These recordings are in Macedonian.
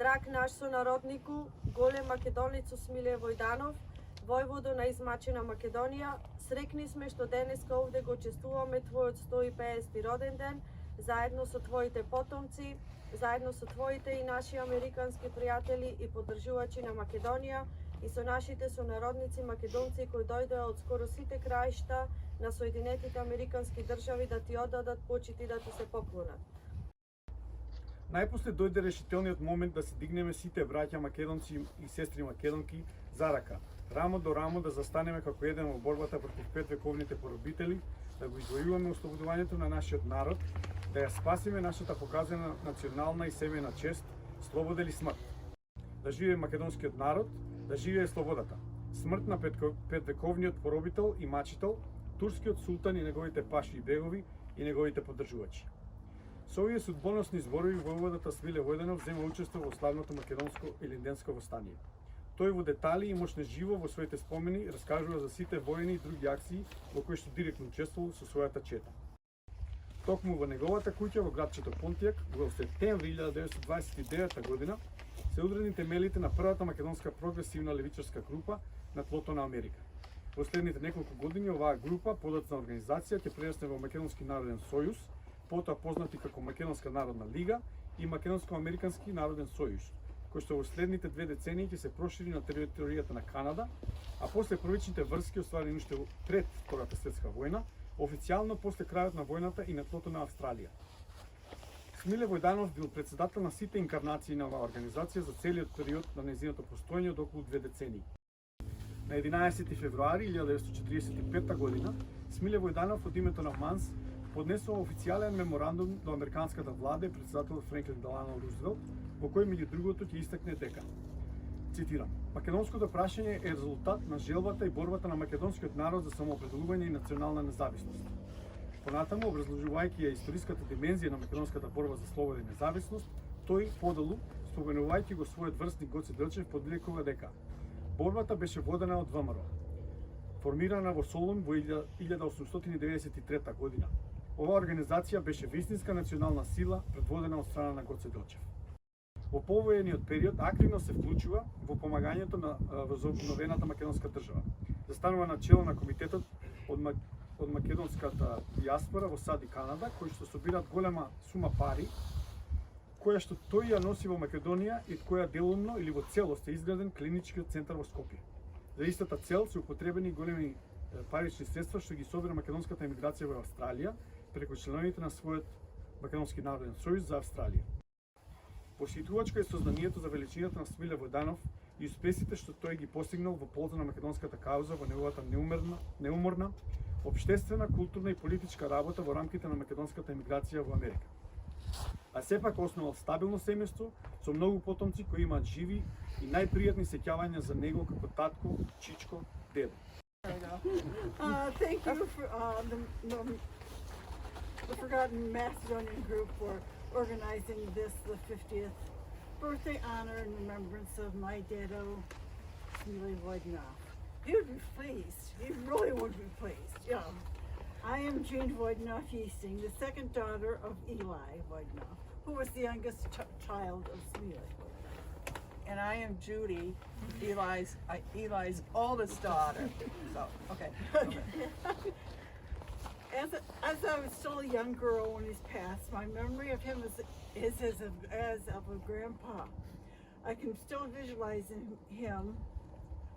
Драг наш сонароднику, голем македонецо Смиле Војданов, војводо на измачена Македонија, срекни сме што денеска овде го честуваме твојот 150 роден ден, заедно со твоите потомци, заедно со твоите и наши американски пријатели и поддржувачи на Македонија и со нашите сонародници македонци кои дојдоа од скоро сите краишта на Соединетите Американски држави да ти оддадат почит и да ти се поклонат. Најпосле дојде решителниот момент да се дигнеме сите браќа македонци и сестри македонки за рака, рамо до рамо да застанеме како еден во борбата против петвековните поробители, да го извојуваме ослободувањето на нашиот народ, да ја спасиме нашата погазена национална и семејна чест, слобода или смрт. Да живее македонскиот народ, да живее слободата. Смрт на петвековниот поробител и мачител, турскиот султан и неговите паши и бегови и неговите поддржувачи. Со овие судбоносни зборови војводата Смиле Војданов зема учество во славното македонско елинденско востание. Тој во детали и мощно живо во своите спомени раскажува за сите војни и други акции во кои што директно учествувал со својата чета. Токму во неговата куќа во градчето Понтијак во септември 1929 година се удрени темелите на првата македонска прогресивна левичарска група на тлото на Америка. Во следните неколку години оваа група, подоцна организација, ќе прерасне во Македонски народен сојуз, потоа познати како Македонска народна лига и Македонско-американски народен сојуз, кој што во следните 2 децении ќе се прошири на територијата на Канада, а после првичните врски остварени уште пред Втората светска војна, официјално после крајот на војната и на тлото на Австралија. Смиле Војданов бил председател на сите инкарнации на оваа организација за целиот период на нејзиното постоење од околу 2 децении. На 11 февруари 1945 година Смиле Војданов од името на МАНС поднесува официјален меморандум до американската влада и председател Франклин Делано Рузвелт, во кој меѓу другото ќе истакне дека, цитирам: "Македонското прашање е резултат на желбата и борбата на македонскиот народ за самоопределување и национална независност." Понатаму, образложувајќи ја историската димензија на македонската борба за слобода и независност, тој подолу, споменувајќи го својот врсник Гоце Делчев, подвикува дека борбата беше водена од ВМРО, формирана во Солун во 1893 година. Оваа организација беше вистинска национална сила, предводена од страна на Гоце Делчев. Во повојниот период активно се вклучува во помагањето на возобновената македонска држава. Застанува на чело на комитетот од македонската диаспора во САД и Канада, кои што собираат голема сума пари, која што тој ја носи во Македонија и која делумно или во целост е изграден клиничкиот центар во Скопје. За истата цел се употребени големи парични средства што ги собира македонската емиграција во Австралија преку членовите на својот Македонски народен сојуз за Австралија. Посетувачка е сознанието за величината на Смиле Војданов и успесите што тој ги постигнал во полза на македонската кауза во неговата неуморна, општествена, културна и политичка работа во рамките на македонската емиграција во Америка. А сепак основал стабилно семејство со многу потомци кои имаат живи и најпријатни сеќавања за него како татко, чичко, дедо. Thank you for the Forgotten Macedonian Group for organizing this, the 50th birthday honor in remembrance of my dado, Smilе Voјdanov. You'd be pleased. You really would be pleased. Yeah. I am Jane Voјdanov Easting, the second daughter of Eli Voјdanov, who was the youngest child of Smilе. And I am Judy, Eli's oldest daughter. So, okay. As I was still a young girl when he's passed, my memory of him is as of a grandpa. I can still visualize him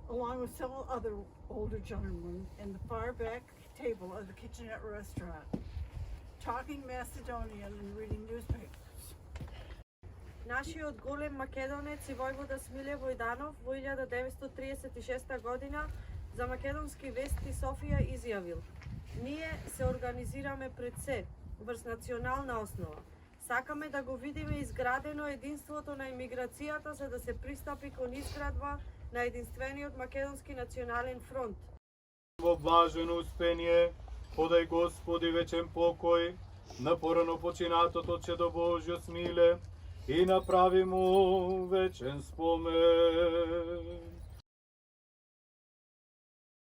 along with several other older gentlemen in the far back table of the Kitchenette restaurant, talking Macedonian and reading newspapers. Нашиот голем македонец и војвода Смиле Војданов во 1936 година за Македонски вести Софија изјавил: "Ние се организираме пред се врз национална основа. Сакаме да го видиме изградено единството на емиграцијата за да се пристапи кон изградба на единствениот македонски национален фронт." Во блажено успение, подај Господи вечен покој на порано починатото чедо Божјо Смиле и направи му вечен спомен.